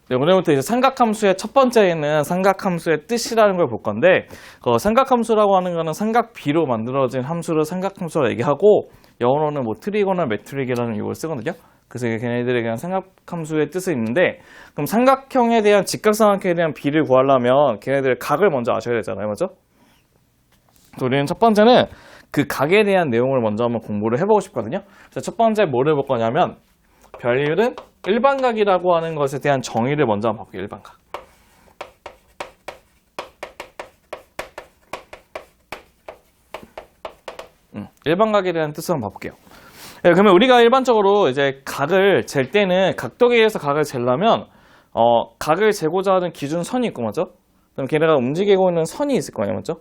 네, 오늘부터 이제 삼각함수의 첫 번째는 삼각함수의 뜻이라는 걸 볼 건데, 삼각함수라고 하는 거는 삼각비로 만들어진 함수를 삼각함수라고 얘기하고, 영어로는 뭐 트리고널 메트릭이라는 용어를 쓰거든요. 그래서 걔네들에 대한 삼각함수의 뜻이 있는데, 그럼 삼각형에 대한 직각삼각형에 대한 비를 구하려면 걔네들 각을 먼저 아셔야 되잖아요, 맞죠? 우리는 첫 번째는 그 각에 대한 내용을 먼저 한번 공부를 해보고 싶거든요. 그래서 첫 번째 뭐를 볼 거냐면, 별률은 일반각이라고 하는 것에 대한 정의를 먼저 한번 볼게요. 일반각. 일반각에 대한 뜻을 한번 봐볼게요. 네, 그러면 우리가 일반적으로 이제 각을 잴 때는 각도에 의해서 각을 재려면 각을 재고자 하는 기준선이 있고 맞죠? 그럼 걔네가 움직이고 있는 선이 있을 거예요, 맞죠?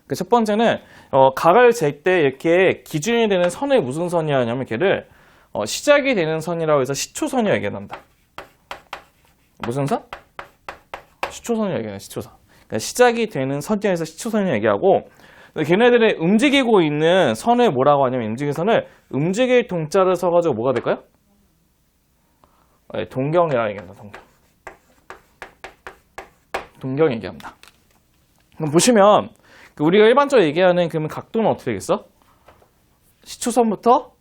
그 첫 번째는 각을 잴 때 이렇게 기준이 되는 선을 무슨 선이야 하냐면 걔를 시작이 되는 선이라고 해서 시초선이라고 얘기한다. 무슨 선? 시초선이라고 얘기해요. 시초선. 그러니까 시작이 되는 선이라고 해서 시초선이라고 얘기하고, 걔네들의 움직이고 있는 선을 뭐라고 하냐면 움직일 선을 움직일 동자를 써가지고 뭐가 될까요? 네, 동경이라고 얘기합니다. 동경 얘기합니다. 그럼 보시면 우리가 일반적으로 얘기하는 그러면 각도는 어떻게 되겠어? 시초선부터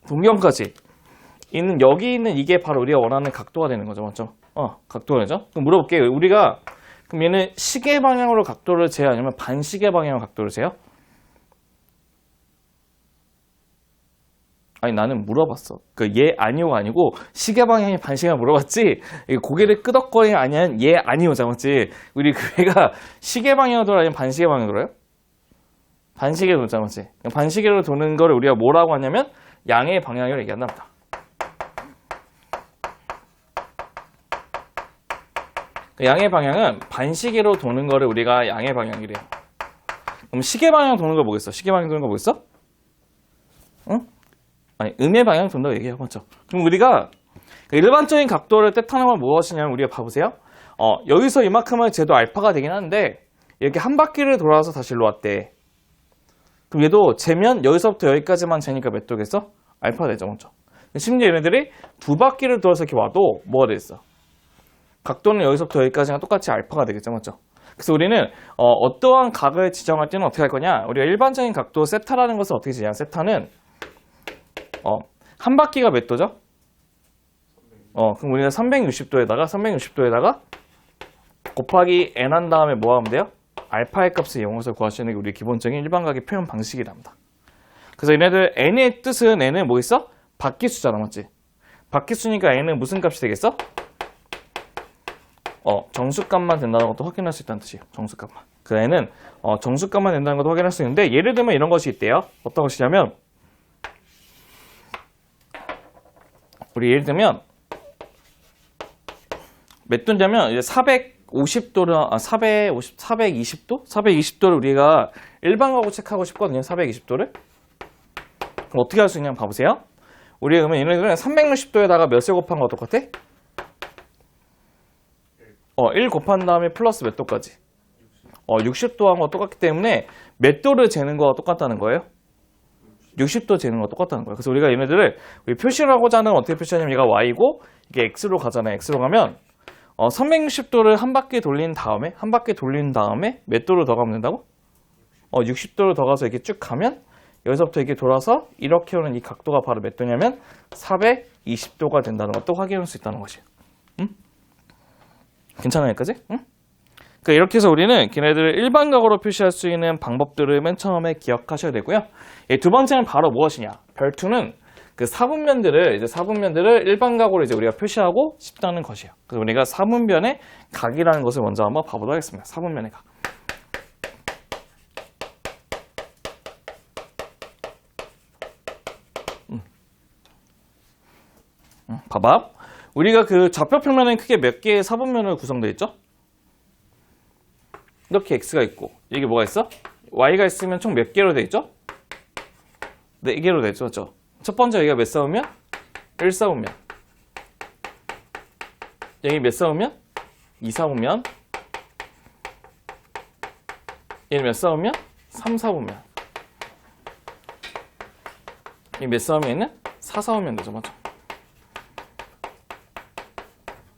동경까지 있는 여기 있는 이게 바로 우리가 원하는 각도가 되는 거죠, 맞죠? 각도가 되죠. 그럼 물어볼게요. 우리가 그럼 얘는 시계 방향으로 각도를 재요, 아니면 반시계 방향으로 각도를 재요? 아니 나는 물어봤어. 얘 아니오가 아니고 시계 방향이 반시계 물어봤지. 고개를 끄덕거리는 아니면 얘 아니오자, 맞지? 우리 그 애가 시계 방향으로 돌아요, 아니면 반시계 방향으로 돌아요? 반시계로 돌자, 맞지? 반시계로 도는 거를 우리가 뭐라고 하냐면 양의 방향을 얘기한다. 양의 방향은 반시계로 도는 거를 우리가 양의 방향이래요. 그럼 시계 방향 도는 거 뭐겠어? 시계 방향 도는 거 뭐겠어? 응? 아니, 음의 방향 돈다고 얘기해요, 맞죠? 그럼 우리가 일반적인 각도를 뜻하는 건 무엇이냐면 우리가 봐보세요. 여기서 이만큼은 재도 알파가 되긴 하는데 이렇게 한 바퀴를 돌아서 다시 일로 왔대. 그럼 얘도 재면 여기서부터 여기까지만 재니까 몇 도겠어? 알파가 되죠, 맞죠? 심지어 얘네들이 두 바퀴를 돌아서 이렇게 와도 뭐가 되겠어? 각도는 여기서부터 여기까지가 똑같이 알파가 되겠죠, 맞죠? 그래서 우리는 어떠한 각을 지정할 때는 어떻게 할 거냐? 우리가 일반적인 각도 세타라는 것을 어떻게 지냐? 세타는 한 바퀴가 몇 도죠? 그럼 우리가 360도에다가 곱하기 n 한 다음에 뭐 하면 돼요? 알파의 값을 이용해서 구하시는 게 우리 기본적인 일반각의 표현 방식이랍니다. 그래서 얘네들 n의 뜻은 n은 뭐 있어? 바퀴수잖아, 맞지? 바퀴수니까 n은 무슨 값이 되겠어? 정수값만 된다는 것도 확인할 수 있다는 뜻이에요. 정수값만. 그 n은 정수값만 된다는 것도 확인할 수 있는데 예를 들면 이런 것이 있대요. 어떤 것이냐면 우리 예를 들면 몇 도냐면 이제 450도를 420도? 420도를 우리가 일반각으로 체크하고 싶거든요. 420도를. 그럼 어떻게 할 수 있냐면 봐보세요. 우리가 그러면 얘네들은 360도에다가 몇을 곱한 거 똑같아? 1 곱한 다음에 플러스 몇 도까지? 60도 한 거 똑같기 때문에 몇 도를 재는 거와 똑같다는 거예요? 60도 재는 거 똑같다는 거예요. 그래서 우리가 얘네들을 우리 표시를 하고자 하는 어떻게 표시하냐면 얘가 y고 이게 x로 가잖아요. x로 가면 360도를 한 바퀴 돌린 다음에 몇 도를 더 가면 된다고? 60도를 더 가서 이렇게 쭉 가면 여기서부터 이렇게 돌아서 이렇게 오는 이 각도가 바로 몇 도냐면 420도가 된다는 것도 확인할 수 있다는 것이에요. 응? 괜찮아요, 여기까지? 응? 그러니까 이렇게 해서 우리는 걔네들을 일반각으로 표시할 수 있는 방법들을 맨 처음에 기억하셔야 되고요. 두 번째는 바로 무엇이냐? 별투는 그 사분면들을 일반각으로 이제 우리가 표시하고 싶다는 것이에요. 그래서 우리가 사분면의 각이라는 것을 먼저 한번 봐보도록 하겠습니다. 사분면의 각. 봐봐. 우리가 그 좌표평면은 크게 몇 개의 사분면으로 구성되어 있죠? 이렇게 x가 있고 이게 뭐가 있어? y가 있으면 총 몇 개로 되어 있죠? 4개로 되죠. 그렇죠? 첫 번째 여기가 몇 사분면? 1사분면. 여기 몇 사분면? 2사분면. 얘는 몇 사분면? 3사분면. 이 몇 사분면은? 4사분면 되죠. 맞죠?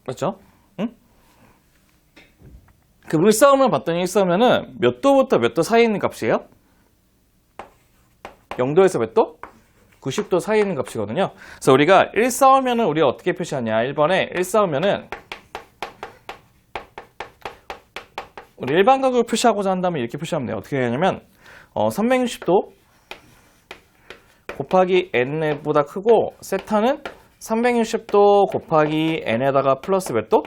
맞죠? 응? 그 1싸움을 봤더니 1싸움면은 몇 도부터 몇 도 사이에 있는 값이에요? 0도에서 몇 도? 90도 사이에 있는 값이거든요. 그래서 우리가 1싸움면은 우리가 어떻게 표시하냐? 1번에 1싸움면은 우리 일반각을 표시하고자 한다면 이렇게 표시하면 돼요. 어떻게 하냐면 360도 곱하기 n보다 크고 세타는 360도 곱하기 n에다가 플러스 몇 도?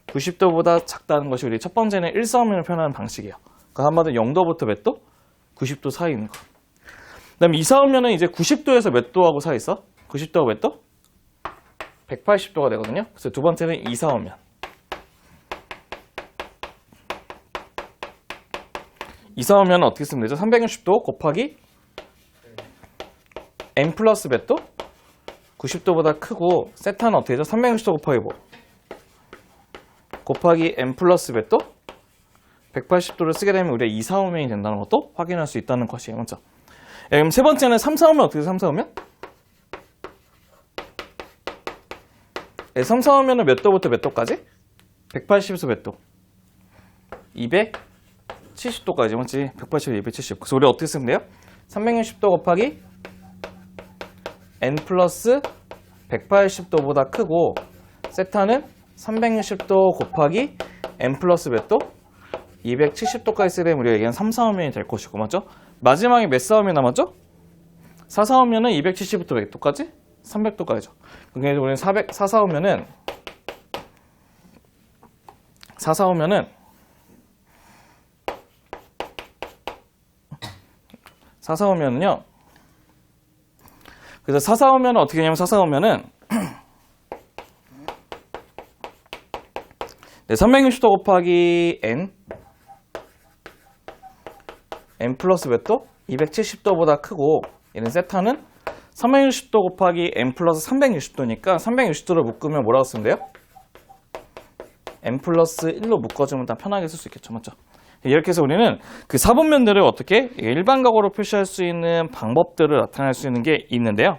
90도보다 작다는 것이 우리 첫 번째는 1싸움면을 표현하는 방식이에요. 그러니까 한마디로 0도부터 몇 도? 90도 사이에 있는 거. 그 다음에 2싸움면은 이제 90도에서 몇 도하고 사이 있어? 90도하고 몇 도? 180도가 되거든요. 그래서 두 번째는 2싸움면. 2싸움면은 어떻게 쓰면 되죠? 360도 곱하기 n 플러스 몇 도? 90도보다 크고 세타는 어떻게 되죠? 360도 곱하기 뭐? 곱하기 n 플러스 몇 도? 180도를 쓰게 되면 우리가 2싸움면이 된다는 것도 확인할 수 있다는 것이에요. 맞죠? 그럼 세 번째는 3싸움면 어떻게 돼요? 3싸움면? 3싸움면은 몇 도부터 몇 도까지? 180에서 몇 도? 270도까지 맞지? 180에서 270. 그래서 우리가 어떻게 쓰면 돼요? 360도 곱하기 n 플러스 180도보다 크고 세타는 360도 곱하기 n 플러스 몇 도? 270도까지 쓰게 되면 우리가 얘기한 3싸움면이 될 것이고 맞죠? 마지막에 몇 싸움이 남았죠? 4싸움면은 270부터 몇 도까지? 300도까지죠. 그러니까 우리는 4싸움면은요. 그래서 4싸움면은 어떻게 하냐면 4싸움면은 360도 곱하기 n 플러스 몇 도? 270도보다 크고 얘는 세타는 360도 곱하기 n 플러스 360도니까 360도를 묶으면 뭐라고 쓰면 돼요? n 플러스 1로 묶어주면 다 편하게 쓸 수 있겠죠. 맞죠? 이렇게 해서 우리는 그 사분면들을 어떻게 일반각으로 표시할 수 있는 방법들을 나타낼 수 있는 게 있는데요.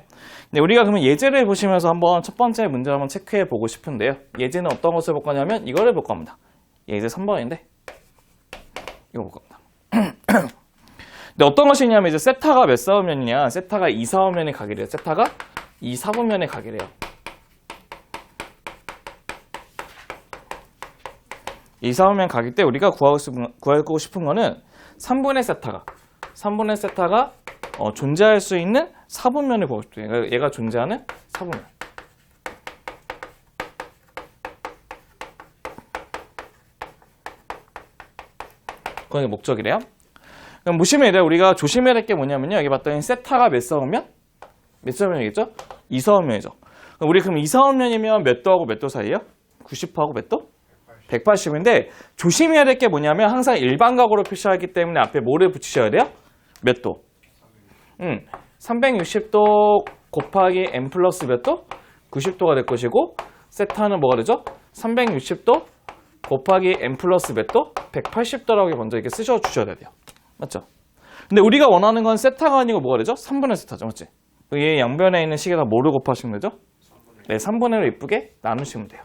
네, 우리가 그러면 예제를 보시면서 한번 첫 번째 문제를 한번 체크해 보고 싶은데요. 예제는 어떤 것을 볼 거냐면 이거를 볼 겁니다. 예제 3번인데 이거 볼 겁니다. 근데 어떤 것이냐면 이제 세타가 몇 사분면이냐? 세타가 2사분면에 가기래요. 세타가 2사분면에 가기래요. 2사분면 가기 때 우리가 구하고 싶은 거는 3분의 세타가 존재할 수 있는 사분면을 보고 싶대요. 얘가 존재하는 사분면. 그게 목적이래요. 그럼 보시면 우리가 조심해야 될 게 뭐냐면요. 여기 봤더니 세타가 몇 사분면? 몇 사분면이겠죠? 2사분면이죠. 우리 그럼 2사분면이면 몇 도하고 몇 도 사이에요? 90하고 몇 도? 180인데 조심해야 될 게 뭐냐면 항상 일반각으로 표시하기 때문에 앞에 뭐를 붙이셔야 돼요? 몇 도? 360도 곱하기 n 플러스 몇 도? 90도가 될 것이고 세타는 뭐가 되죠? 360도 곱하기 n 플러스 몇 도? 180도라고 먼저 이렇게 쓰셔 주셔야 돼요. 맞죠? 근데 우리가 원하는 건 세타가 아니고 뭐가 되죠? 3분의 세타죠. 맞지? 얘 양변에 있는 식에다 뭐를 곱하시면 되죠? 네, 3분의 1로 이쁘게 나누시면 돼요.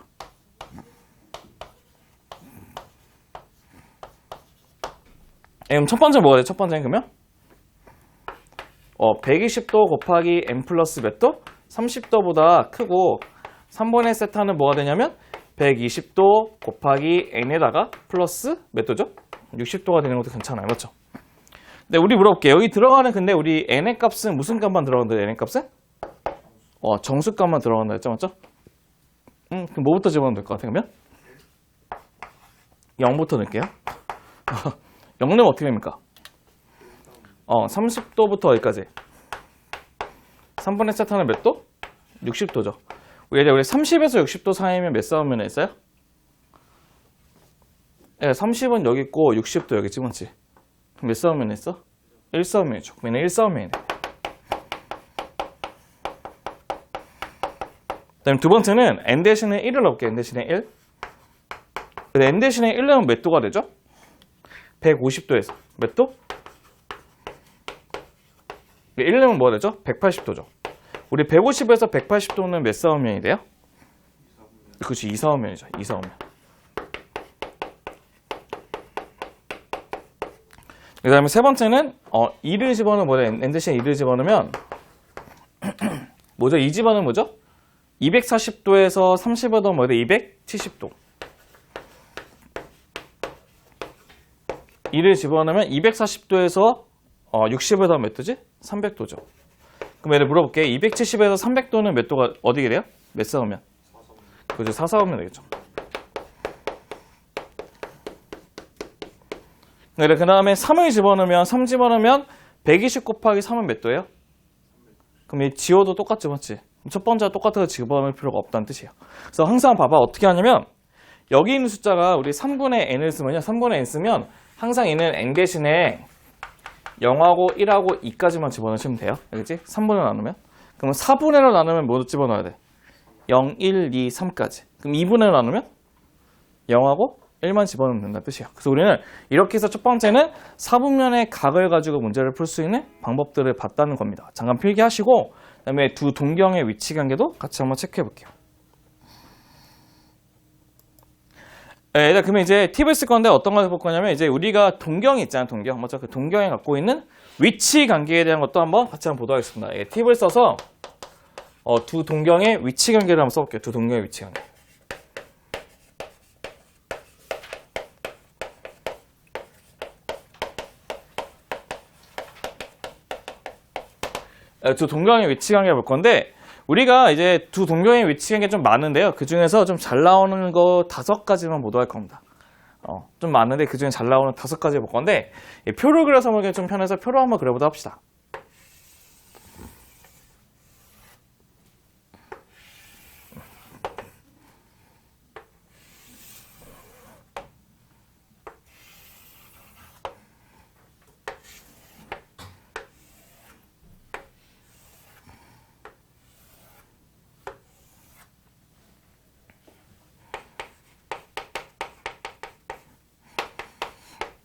그럼 첫 번째 뭐가 돼요? 첫 번째는 그러면 120도 곱하기 n 플러스 몇 도? 30도보다 크고 3분의 세타는 뭐가 되냐면 120도 곱하기 n에다가 플러스 몇 도죠? 60도가 되는 것도 괜찮아요. 맞죠? 네, 우리 물어볼게요. 여기 들어가는 근데 우리 n의 값은 무슨 값만 들어간다? n의 값은? 정수값만 들어간다 했죠? 맞죠? 그럼 뭐부터 집어넣으면 될 것 같아요? 그러면? 0부터 넣을게요. 0 넣으면 어떻게 됩니까? 30도부터 어디까지? 3분의 세타는 몇 도? 60도죠. 우리 30에서 60도 사이면 몇 사분면에 있어요? 네, 30은 여기 있고 60도 여기 있지, 맞지? 그럼 몇 사분면에 있어? 1사분면이죠. 그러면 1사분면이 돼. 그 다음에 두 번째는 n 대신에 1을 넣을게요. n 대신에 1. 근데 n 대신에 1 넣으면 몇 도가 되죠? 150도에서 몇 도? 1 넣으면 뭐가 되죠? 180도죠. 우리 150에서 180도는 몇 사분면이 돼요? 그렇지, 2사분면이죠. 2사분면. 그 다음에 세 번째는 2를 집어넣으면 뭐죠? n 대신에 2를 집어넣으면 뭐죠? 이 집어넣으면 뭐죠? 240도에서 30을 더면 뭐죠? 270도. 2를 집어넣으면 240도에서 60을 더면 몇 도지? 300도죠. 그럼 얘를 물어볼게. 270에서 300도는 몇 도가 어디게 돼요? 몇 싸우면? 그죠? 4 싸우면 되겠죠. 그 다음에 3을 집어넣으면 3 집어넣으면 120 곱하기 3은 몇 도예요? 그럼 이 지워도 똑같지, 맞지? 첫 번째와 똑같아서 집어넣을 필요가 없다는 뜻이에요. 그래서 항상 봐봐. 어떻게 하냐면 여기 있는 숫자가 우리 3분의 n을 쓰면요. 3분의 n 쓰면 항상 얘는 n 대신에 0하고 1하고 2까지만 집어넣으시면 돼요. 알겠지? 3분의 나누면. 그럼 4분의로 나누면 뭐 집어넣어야 돼? 0, 1, 2, 3까지. 그럼 2분의로 나누면 0하고 1만 집어넣으면 된다는 뜻이에요. 그래서 우리는 이렇게 해서 첫 번째는 4분면의 각을 가지고 문제를 풀 수 있는 방법들을 봤다는 겁니다. 잠깐 필기하시고 그 다음에 두 동경의 위치 관계도 같이 한번 체크해 볼게요. 네, 그러면 이제 팁을 쓸 건데 어떤 걸 볼 거냐면 이제 우리가 동경이 있잖아요. 동경. 맞죠? 그 동경이 갖고 있는 위치 관계에 대한 것도 한번 같이 한번 보도록 하겠습니다. 예, 팁을 써서 두 동경의 위치 관계를 한번 써볼게요. 두 동경의 위치 관계. 두 동경의 위치 관계 볼 건데 우리가 이제 두 동경의 위치 관계 좀 많은데요. 그 중에서 좀 잘 나오는 거 5가지만 보도할 겁니다. 좀 많은데 그 중에 잘 나오는 5가지 볼 건데 표를 그려서 보기 좀 편해서 표로 한번 그려보도록 합시다.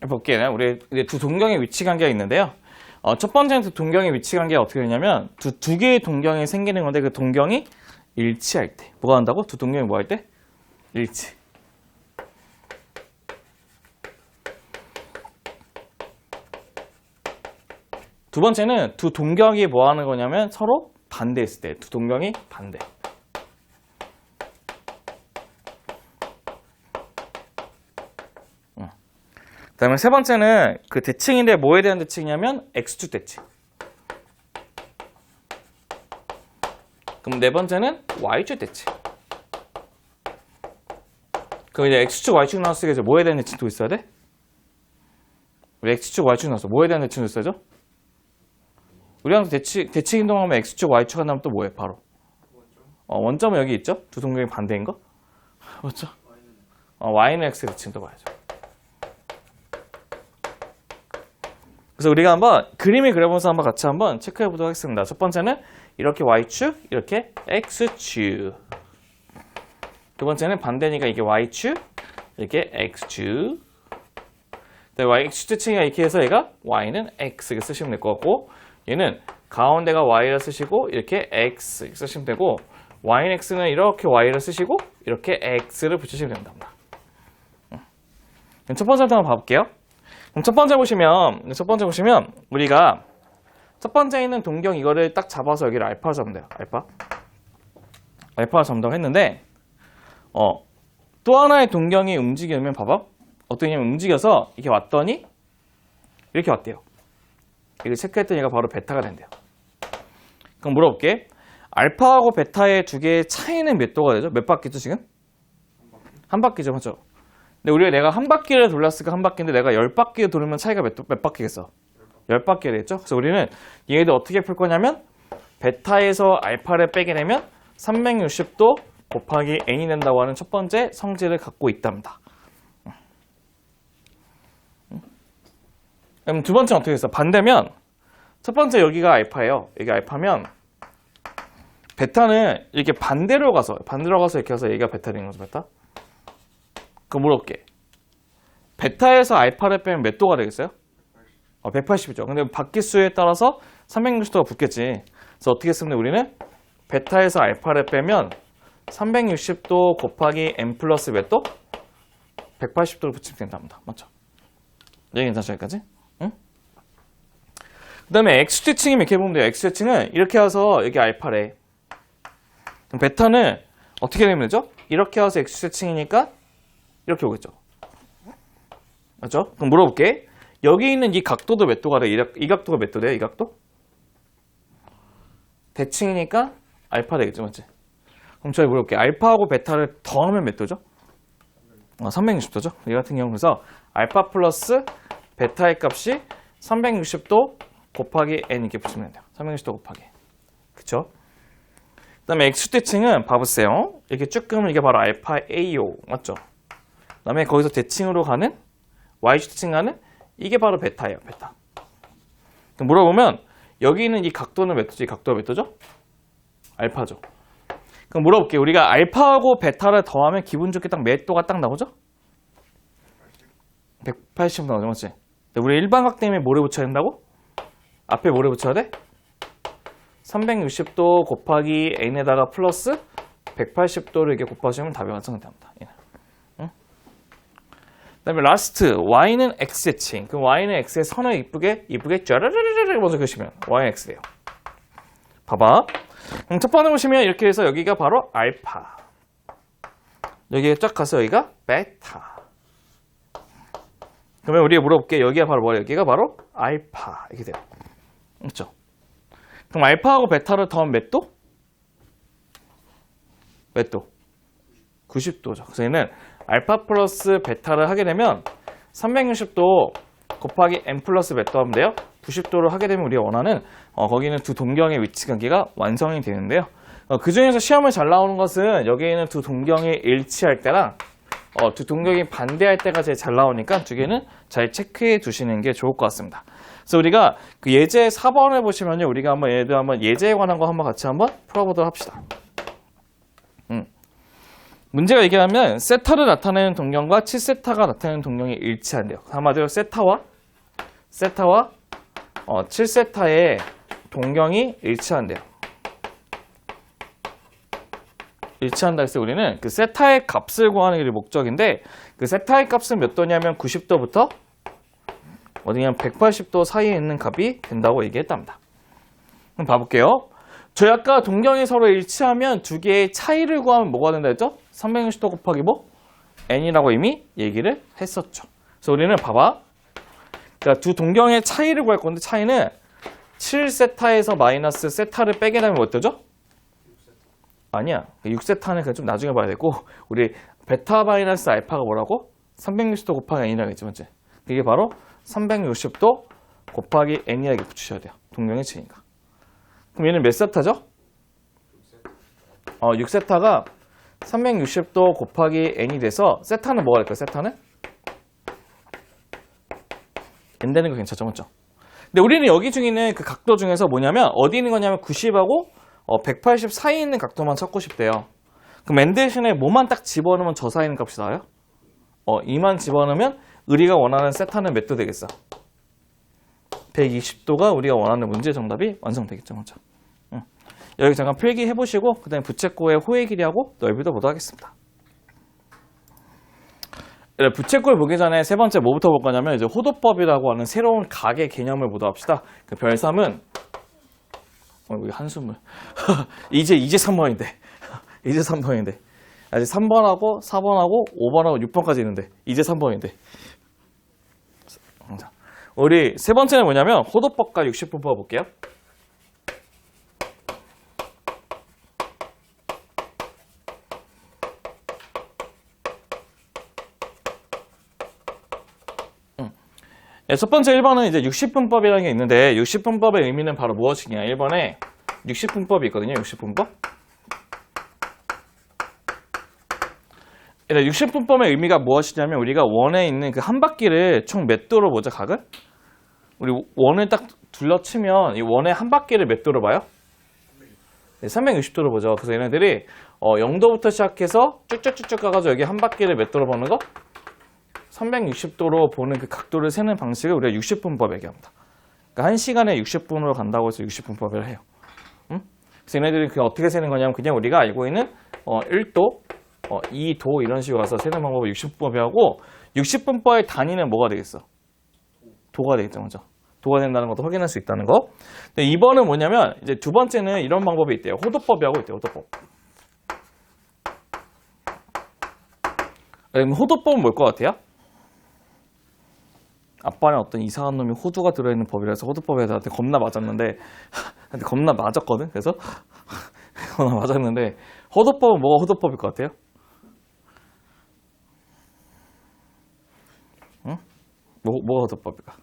볼게요. 우리 두 동경의 위치 관계가 있는데요. 첫 번째는 두 동경의 위치 관계가 어떻게 되냐면 두 개의 동경이 생기는 건데 그 동경이 일치할 때 뭐가 한다고? 두 동경이 뭐 할 때? 일치. 두 번째는 두 동경이 뭐 하는 거냐면 서로 반대했을 때 두 동경이 반대. 그 다음에 세 번째는 그 대칭인데 뭐에 대한 대칭이냐면 X축 대칭. 그럼 네 번째는 Y축 대칭. 그럼 이제 X축, Y축 나왔으니까 이제 뭐에 대한 대칭도 있어야 돼? 우리 X축, Y축 나왔어. 뭐에 대한 대칭도 있어야죠? 우리 항상 대칭 이동하면 X축, Y축 하나면 또 뭐해? 바로. 원점은 여기 있죠? 두 동경이 반대인 거? 맞죠? Y는 X 대칭도 봐야죠. 그래서 우리가 한번 그림을 그려보면서 한번 같이 한번 체크해 보도록 하겠습니다. 첫 번째는 이렇게 Y축, 이렇게 X축. 두 번째는 반대니까 이게 Y축, 이렇게 X축. Y축 대칭이가 이렇게 해서 얘가 Y는 X 이렇게 쓰시면 될 것 같고 얘는 가운데가 Y를 쓰시고 이렇게 X 이렇게 쓰시면 되고 Y는 X는 이렇게 Y를 쓰시고 이렇게 X를 붙이시면 됩니다. 첫 번째부터 한번 봐볼게요. 그럼 첫 번째 보시면 우리가 첫 번째 있는 동경 이거를 딱 잡아서 여기를 알파 잡으면 돼요. 알파 잡는다고 했는데 또 하나의 동경이 움직이면 봐봐. 어떻게 하냐면 움직여서 이렇게 왔더니 이렇게 왔대요. 이거 체크했더니 얘가 바로 베타가 된대요. 그럼 물어볼게. 알파하고 베타의 두 개의 차이는 몇 도가 되죠? 몇 바퀴죠 지금? 한 바퀴죠, 맞죠? 근데 우리가 내가 한 바퀴를 돌렸으니까 한 바퀴인데 내가 10바퀴를 돌리면 차이가 몇 바퀴겠어? 10바퀴가 되겠죠? 그래서 우리는 얘네들 어떻게 풀 거냐면 베타에서 알파를 빼게 되면 360도 곱하기 n이 된다고 하는 첫 번째 성질을 갖고 있답니다. 그럼 두 번째는 어떻게 됐어? 반대면 첫 번째 여기가 알파예요. 여기 알파면 베타는 이렇게 반대로 가서 이렇게 해서 얘가 베타 되는 거죠, 베타? 그럼 물어볼게. 베타에서 알파를 빼면 몇 도가 되겠어요? 180이죠. 근데 바퀴수에 따라서 360도가 붙겠지. 그래서 어떻게 쓰면 우리는 베타에서 알파를 빼면 360도 곱하기 n 플러스 몇 도? 180도를 붙이면 된답니다. 맞죠? 이게 괜찮죠, 여기까지? 응? 그 다음에 x제칭이 이렇게 보면 돼요. x제칭은 이렇게 와서 여기 알파래. 그럼 베타는 어떻게 되면 되죠? 이렇게 와서 x제칭이니까 이렇게 오겠죠. 맞죠? 그럼 물어볼게. 여기 있는 이 각도도 몇 도가 돼? 이 각도가 몇 도 돼요? 이 각도? 대칭이니까 알파 되겠죠, 맞지? 그럼 저희 물어볼게. 알파하고 베타를 더하면 몇 도죠? 360도죠. 이 같은 경우 그래서 알파 플러스 베타의 값이 360도 곱하기 n 이렇게 붙이면 돼요. 360도 곱하기. 그쵸? 그 다음에 x대칭은 봐보세요. 이렇게 쭉 끄면 이게 바로 알파 A요. 맞죠? 그 다음에 거기서 대칭으로 가는 y대칭 가는 이게 바로 베타예요. 베타. 그럼 물어보면 여기 있는 이 각도는 몇 도지? 이 각도가 몇 도죠? 알파죠. 그럼 물어볼게요. 우리가 알파하고 베타를 더하면 기분 좋게 딱 몇 도가 딱 나오죠? 180 나오죠, 맞지? 우리 일반각 때문에 뭐를 붙여야 된다고? 앞에 뭐를 붙여야 돼? 360도 곱하기 n에다가 플러스 180도를 이렇게 곱하시면 답이 완성됩니다. 응? 그 다음에 라스트 y는 x제칭. 그럼 y는 x의 선을 이쁘게 쫘르르르르 먼저 그리시면 y는 x래요. 봐봐. 그럼 첫 번째 보시면 이렇게 해서 여기가 바로 알파. 여기에 쫙 가서 여기가 베타. 그러면 우리가 물어볼게. 여기가 바로 뭐야? 여기가 바로 알파. 이렇게 돼요. 그렇죠? 그럼 알파하고 베타를 더하면 몇 도? 몇 도? 90도죠. 그래서 얘는 알파 플러스 베타를 하게 되면 360도 곱하기 n 플러스 몇 도 하면 돼요? 90도를 하게 되면 우리가 원하는 거기는 두 동경의 위치 관계가 완성이 되는데요. 그 중에서 시험을 잘 나오는 것은 여기에 있는 두 동경이 일치할 때랑 두 동경이 반대할 때가 제일 잘 나오니까 두 개는 잘 체크해 두시는 게 좋을 것 같습니다. 그래서 우리가 그 예제 4번을 보시면요. 우리가 한번 얘도 한번 예제에 관한 거 한번 같이 한번 풀어보도록 합시다. 문제가 얘기하면 세타를 나타내는 동경과 7세타가 나타내는 동경이 일치한대요. 한마디로 세타와 7세타의 동경이 일치한대요. 일치한다 해서 우리는 그 세타의 값을 구하는 게 목적인데 그 세타의 값은 몇 도냐면 90도부터 어디냐면 180도 사이에 있는 값이 된다고 얘기했답니다. 그럼 봐볼게요. 저희 아까 동경이 서로 일치하면 두 개의 차이를 구하면 뭐가 된다 했죠? 360도 곱하기 뭐? n이라고 이미 얘기를 했었죠. 그래서 우리는 봐봐. 그러니까 두 동경의 차이를 구할 건데 차이는 7세타에서 마이너스 세타를 빼게 되면 뭐 되죠? 아니야. 6세타는 그냥 좀 나중에 봐야 되고 우리 베타 마이너스 알파가 뭐라고? 360도 곱하기 n이라고 했지, 맞지? 이게 바로 360도 곱하기 n이라고 붙이셔야 돼요. 동경의 차이니까. 그럼 얘는 몇 세타죠? 6세타가 360도 곱하기 n이 돼서 세타는 뭐가 될까요? 세타는? n 되는 거 괜찮죠? 맞죠? 근데 우리는 여기 중에 있는 그 각도 중에서 뭐냐면 어디 있는 거냐면 90하고 180 사이에 있는 각도만 찾고 싶대요. 그럼 n 대신에 뭐만 딱 집어넣으면 저 사이에 있는 값이 나와요? 2만 집어넣으면 우리가 원하는 세타는 몇 도 되겠어? 120도가 우리가 원하는 문제 정답이 완성되겠죠. 맞죠? 여기 잠깐 필기 해보시고 그 다음에 부채꼴의 호의 길이하고 넓이도 보도록 하겠습니다. 부채꼴 보기 전에 세 번째 뭐부터 볼 거냐면 이제 호도법이라고 하는 새로운 각의 개념을 보도록 합시다. 그 별삼은 우리 한숨을 이제 3번인데 이제 3번인데 아직 3번하고 4번하고 5번하고 6번까지 있는데 이제 3번인데 우리 세 번째는 뭐냐면 호도법과 60분법 볼게요. 첫 번째 1번은 이제 60분법이라는 게 있는데 60분법의 의미는 바로 무엇이냐? 1번에 60분법이 있거든요. 60분법. 60분법의 의미가 무엇이냐면 우리가 원에 있는 그 한 바퀴를 총 몇 도로 보죠? 각을? 우리 원을 딱 둘러치면 이 원의 한 바퀴를 몇 도로 봐요? 360도로 보죠. 그래서 얘네들이 0도부터 시작해서 쭉쭉쭉쭉 가가지고 여기 한 바퀴를 몇 도로 보는 거? 360도로 보는 그 각도를 세는 방식을 우리가 60분법 얘기합니다. 그러니까 1시간에 60분으로 간다고 해서 60분법을 해요. 그래서 얘네들이 그게 어떻게 세는 거냐면 그냥 우리가 알고 있는 1도, 2도 이런 식으로 가서 세는 방법을 60분법이 하고 60분법의 단위는 뭐가 되겠어? 도가 되겠죠. 먼저. 도가 된다는 것도 확인할 수 있다는 거. 근데 2번은 뭐냐면 이제 두 번째는 이런 방법이 있대요. 호도법이라고 있대요. 호도법. 그럼 호도법은 뭘 것 같아요? 아빠는 어떤 이상한 놈이 호두가 들어있는 법이라서 호두법에 나한테 겁나 맞았는데 나한테 겁나 맞았거든. 그래서 겁나 맞았는데 호도법은 뭐가 호도법일 것 같아요? 응? 뭐가 호도법일까?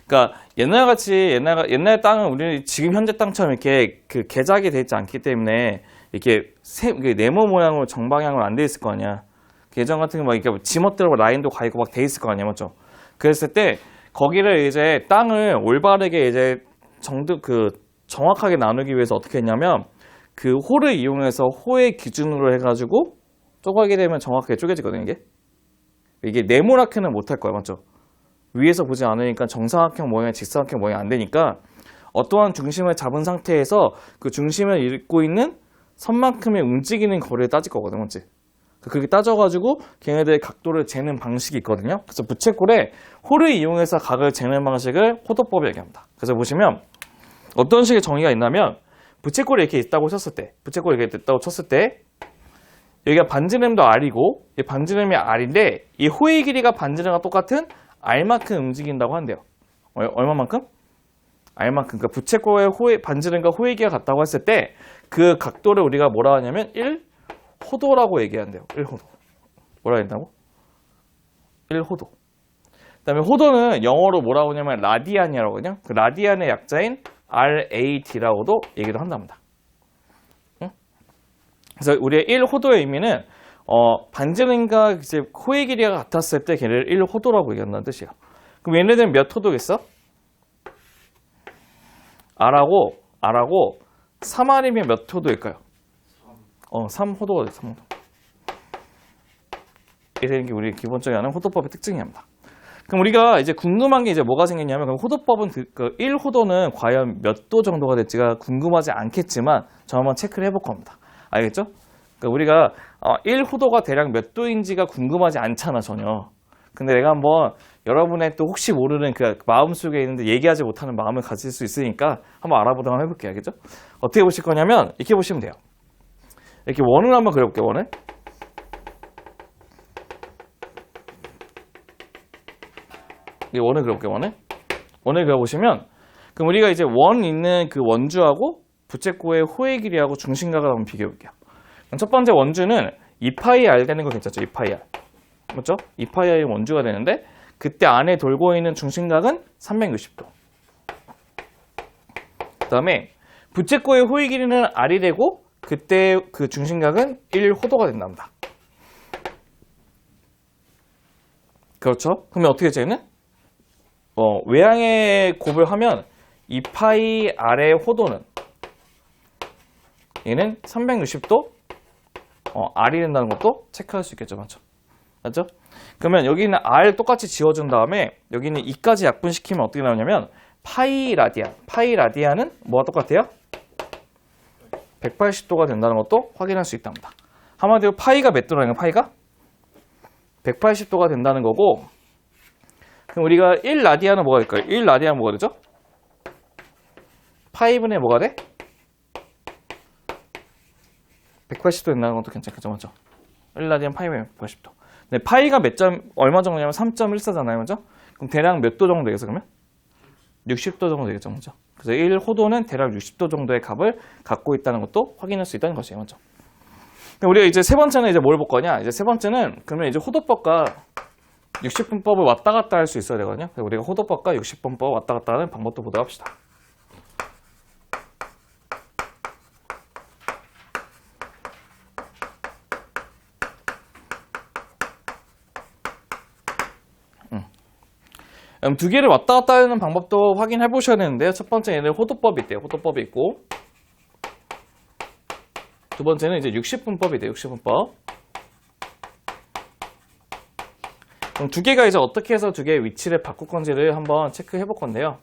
그러니까 옛날 땅은 우리 지금 현재 땅처럼 이렇게 그 개작이 돼 있지 않기 때문에 이렇게 네모 모양으로 정방향으로 안 돼 있을 거 아니야. 예전 같은 게 막 이렇게 지멋대로 라인도 가 있고 막 돼 있을 거 아니야, 맞죠? 그랬을 때 거기를 이제 땅을 올바르게 이제 정확하게 나누기 위해서 어떻게 했냐면 그 호를 이용해서 호의 기준으로 해가지고 쪼개게 되면 정확하게 쪼개지거든요, 이게 네모나게는 못할 거야, 맞죠? 위에서 보지 않으니까 정사각형 모양이 직사각형 모양이 안 되니까 어떠한 중심을 잡은 상태에서 그 중심을 잇고 있는 선만큼의 움직이는 거리를 따질 거거든, 맞지? 그렇게 따져가지고 걔네들의 각도를 재는 방식이 있거든요. 그래서 부채꼴에 호를 이용해서 각을 재는 방식을 호도법이라고 얘기합니다. 그래서 보시면 어떤 식의 정의가 있냐면 부채꼴이 이렇게 있다고 쳤을 때 여기가 반지름도 R이고 이 반지름이 R인데 이 호의 길이가 반지름과 똑같은 R만큼 움직인다고 한대요. 얼마만큼? R만큼. 그러니까 부채꼴의 반지름과 호의 길이가 같다고 했을 때 그 각도를 우리가 뭐라 하냐면 1호도라고 얘기한대요. 1호도. 뭐라 한다고? 1호도. 그 다음에 호도는 영어로 뭐라고 하냐면 라디안이라고 하거든요. 그 라디안의 약자인 RAD라고도 얘기를 한답니다. 응? 그래서 우리의 1호도의 의미는 반지름과 이제 호의 길이가 같았을 때 걔를 1호도라고 얘기한다는 뜻이에요. 그럼 얘네들은 몇 호도겠어? R하고 3R이면 몇 호도일까요? 3호도가 돼, 3호도. 이게 우리 기본적인 아는 호도법의 특징입니다. 그럼 우리가 이제 궁금한 게 이제 뭐가 생겼냐면, 그럼 호도법은 그 1호도는 과연 몇 도 정도가 될지가 궁금하지 않겠지만, 저 한번 체크를 해볼 겁니다. 알겠죠? 그러니까 우리가 1호도가 대략 몇 도인지가 궁금하지 않잖아, 전혀. 근데 내가 한번 여러분의 또 혹시 모르는 그 마음속에 있는데 얘기하지 못하는 마음을 가질 수 있으니까 한번 알아보도록 한번 해볼게요. 알겠죠? 어떻게 보실 거냐면, 이렇게 보시면 돼요. 이렇게 원을 한번 그려볼게요. 원을. 이 원을 그려볼게요. 원을 그려보시면 그럼 우리가 이제 원 있는 그 원주하고 부채꼴의 호의 길이하고 중심각을 한번 비교해볼게요. 그럼 첫 번째 원주는 2파이 r 되는 거 괜찮죠? 2파이 r. 맞죠? 2파이 r이 원주가 되는데 그때 안에 돌고 있는 중심각은 360도. 그 다음에 부채꼴의 호의 길이는 r이 되고 그때 그 중심각은 1호도가 된답니다. 그렇죠? 그러면 어떻게 되지, 얘는? 외양의 곱을 하면 2파이 r의 호도는 얘는 360도 r이 된다는 것도 체크할 수 있겠죠. 맞죠? 그러면 여기는 r 똑같이 지워준 다음에 여기는 2까지 약분시키면 어떻게 나오냐면 파이 라디안은 뭐가 똑같아요? 180도가 된다는 것도 확인할 수 있답니다. 한마디로 파이가 몇 도라는 거야? 파이가? 180도가 된다는 거고, 그럼 우리가 1라디안은 뭐가 될까요? 1라디안은 뭐가 되죠? 파이분의 뭐가 돼? 180도 된다는 것도 괜찮겠죠, 맞죠? 1라디안 파이분의 180도. 근데 파이가 얼마 정도냐면 3.14잖아요, 맞죠? 그럼 대략 몇 도 정도 되겠어, 그러면? 60도 정도 되겠죠, 맞죠? 그래서 1호도는 대략 60도 정도의 값을 갖고 있다는 것도 확인할 수 있다는 것이에요, 맞죠? 우리가 이제 세 번째는 이제 뭘 볼 거냐? 이제 세 번째는 그러면 이제 호도법과 60분법을 왔다 갔다 할 수 있어야 되거든요. 그래서 우리가 호도법과 60분법 왔다 갔다 하는 방법도 보도록 합시다. 두 개를 왔다 갔다 하는 방법도 확인해 보셔야 되는데요. 첫 번째 얘는 호도법이 있대요. 호도법이 있고, 두 번째는 이제 60분법이 돼요. 60분법. 그럼 두 개가 이제 어떻게 해서 두 개의 위치를 바꿀 건지를 한번 체크해 볼 건데요.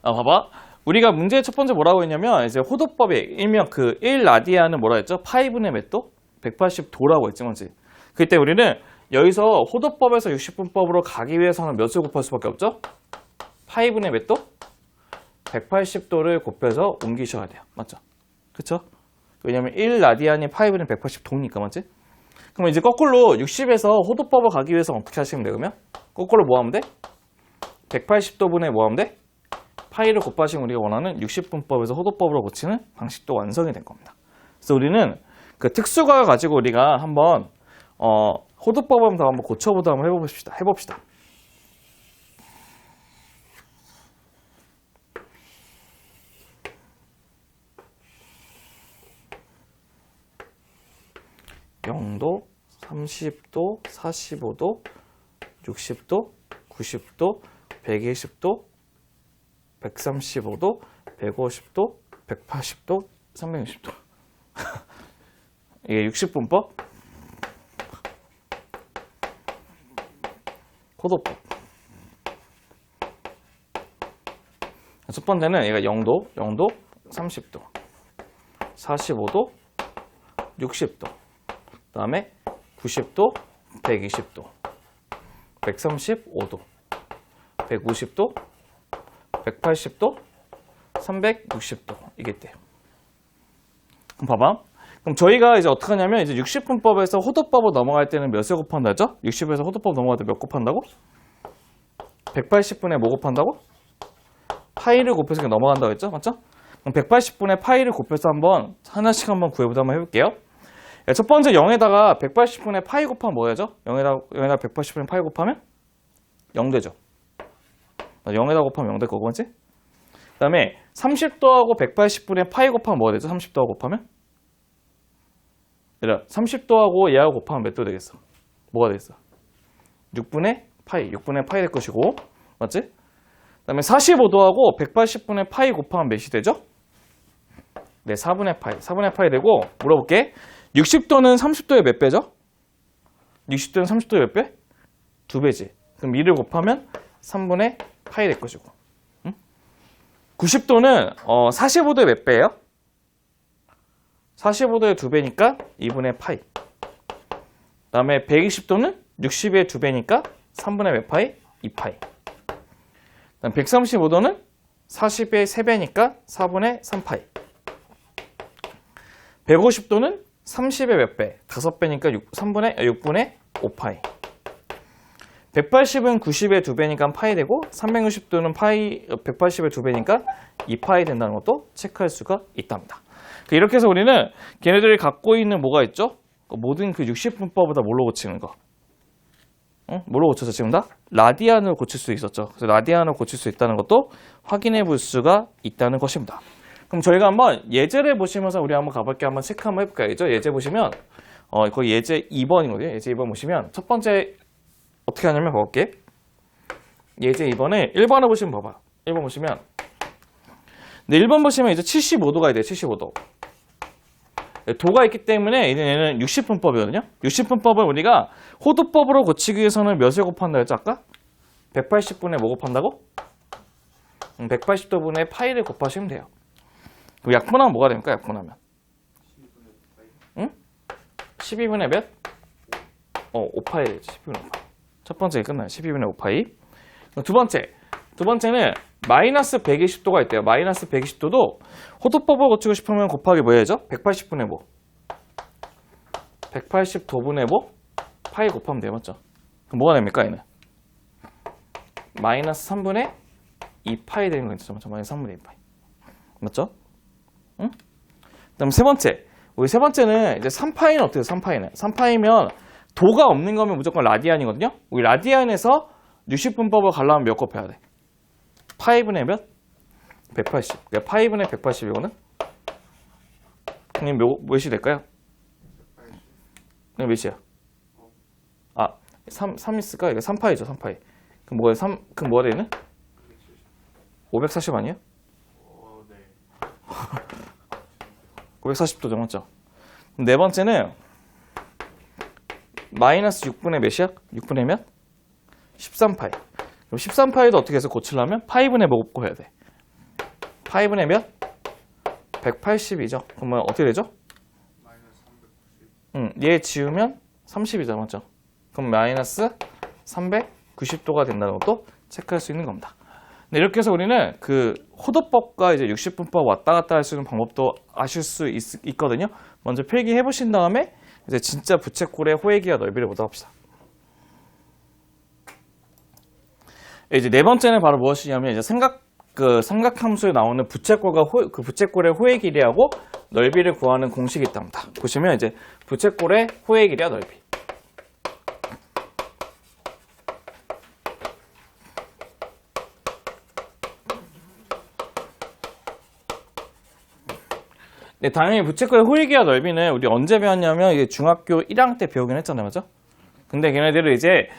봐봐. 우리가 문제의 첫 번째 뭐라고 했냐면, 이제 호도법의 일명 그 1라디안은 뭐라 했죠? 파이분의 몇 도? 180도라고 했지, 맞지? 그때 우리는 여기서 호도법에서 60분법으로 가기 위해서는 몇을 곱할 수밖에 없죠? 파이분의 몇 도? 180도를 곱해서 옮기셔야 돼요. 맞죠? 그쵸? 왜냐면 1라디안이 파이분의 180도니까, 맞지? 그럼 이제 거꾸로 60에서 호도법을 가기 위해서 어떻게 하시면 돼, 그러면? 거꾸로 뭐 하면 돼? 180도분의 뭐 하면 돼? 파이를 곱하시면 우리가 원하는 60분법에서 호도법으로 고치는 방식도 완성이 된 겁니다. 그래서 우리는 그 특수가 가지고 우리가 한번 호도법을 한번 고쳐보다 한번 해봅시다. (0도) (30도) (45도) (60도) (90도) (120도) (135도) (150도) (180도) (360도) 이게 60분법 호도법. 첫 번째는 얘가 0도 30도 45도 60도 그 다음에 90도 120도 135도 150도 180도 360도 이게 돼요. 그럼 봐봐. 그럼 저희가 이제 어떻게 하냐면 이제 60분법에서 호도법으로 넘어갈 때는 몇을 곱한다 했죠? 60에서 호도법 넘어갈 때 몇 곱한다고? 180분의 뭐 곱한다고? 파이를 곱해서 그냥 넘어간다고 했죠? 맞죠? 그럼 180분의 파이를 곱해서 한번 하나씩 한번 구해보다 한번 해볼게요. 첫 번째 0에다가 180분의 파이 곱하면 뭐 해야죠? 0에다가 180분의 파이 곱하면 0 되죠. 0에다 곱하면 0 될 거고, 맞지? 그 다음에 30도하고 180분의 파이 곱하면 뭐가 되죠? 30도하고 곱하면? 30도하고 얘하고 곱하면 몇 도 되겠어? 뭐가 되겠어? 6분의 파이 될 것이고, 맞지? 그 다음에 45도하고 180분의 파이 곱하면 몇이 되죠? 네, 4분의 파이 되고, 물어볼게. 60도는 30도에 몇 배죠? 60도는 30도에 몇 배? 2배지. 그럼 2를 곱하면 3분의 파이 될 것이고. 90도는 45도에 몇 배예요? 45도에 2배니까 2분의 파이. 그 다음에 120도는 60에 2배니까 3분의 몇 파이? 2파이. 그 다음 135도는 40에 3배니까 4분의 3파이. 150도는 30에 몇 배? 5배니까 6분의 5파이. 180은 90에 2배니까 파이 되고 360도는 180에 2배니까 2파이 된다는 것도 체크할 수가 있답니다. 이렇게 해서 우리는 걔네들이 갖고 있는 뭐가 있죠? 모든 그 60분법보다 뭘로 고치는 거? 뭘로 고쳐서 지금 다? 라디안으로 고칠 수 있었죠. 그래서 라디안으로 고칠 수 있다는 것도 확인해 볼 수가 있다는 것입니다. 그럼 저희가 한번 예제를 보시면서 우리 한번 가볼게요. 한번 체크 한번 해볼까요? 예제 보시면 거의 예제 2번이거든요. 예제 2번 보시면 첫 번째 어떻게 하냐면 볼게. 예제 2번에 1번을 보시면 봐봐. 1번 보시면 네, 1번 보시면 이제 75도가 돼요. 75도. 도가 있기 때문에 얘는 60분법이거든요. 60분법을 우리가 호도법으로 고치기 위해서는 몇을 곱한다 했죠? 아까? 180분의 뭐 곱한다고? 180도분의 파이를 곱하시면 돼요. 그럼 약분하면 뭐가 됩니까? 약분하면 12분의 몇? 5파이 되죠. 12분의 5파이. 첫 번째 끝나요. 12분의 5파이. 두 번째는 마이너스 120도가 있대요. 마이너스 120도도 호도법을 고치고 싶으면 곱하기 뭐 해야죠? 180분의 뭐? 180도분의 뭐? 파이 곱하면 돼요. 맞죠? 그럼 뭐가 됩니까? 얘는? 마이너스 3분의 2파이 되는 거 있죠. 맞죠? 마이너스 3분의 2파이. 맞죠? 응? 그 다음 세 번째. 우리 세 번째는 이제 3파이는 어때요? 3파이면 도가 없는 거면 무조건 라디안이거든요. 우리 라디안에서 60분법을 가려면 몇 곱해야 돼? 파이분의 몇? 180. 그러니까 파이분의 180이거든? 그럼 몇이 될까요? 그럼 몇이야? 3 있을까? 이거 3파이죠, 3파이. 그럼 그럼 뭐가 되는? 540 아니에요? 네. 540도죠, 맞죠? 그럼 네 번째는 마이너스 6분의 몇이야? 6분의 몇? 13파이. 그럼 13파이도 어떻게 해서 고치려면 파이분의 뭐 곱고 해야 돼? 파이분의 몇? 180이죠. 그러면 어떻게 되죠? 마이너스 390. 얘 지우면 30이죠, 맞죠? 그럼 마이너스 390도가 된다는 것도 체크할 수 있는 겁니다. 네, 이렇게 해서 우리는 그 호도법과 이제 60분법 왔다 갔다 할 수 있는 방법도 아실 수 있거든요. 먼저 필기해 보신 다음에 이제 진짜 부채꼴의 호의 길이와 넓이를 보도록 합시다. 이제 네 번째는 바로 무엇이냐면 이제 삼각함수에 나오는 부채꼴과 그 부채꼴의 호의 길이하고 넓이를 구하는 공식이 있답니다. 보시면 이제 부채꼴의 호의 길이와 넓이. 네, 당연히 부채꼴의 호의 길이와 넓이는 우리 언제 배웠냐면 이게 중학교 1학년 때 배우긴 했잖아요, 맞죠? 근데 걔네들은 이제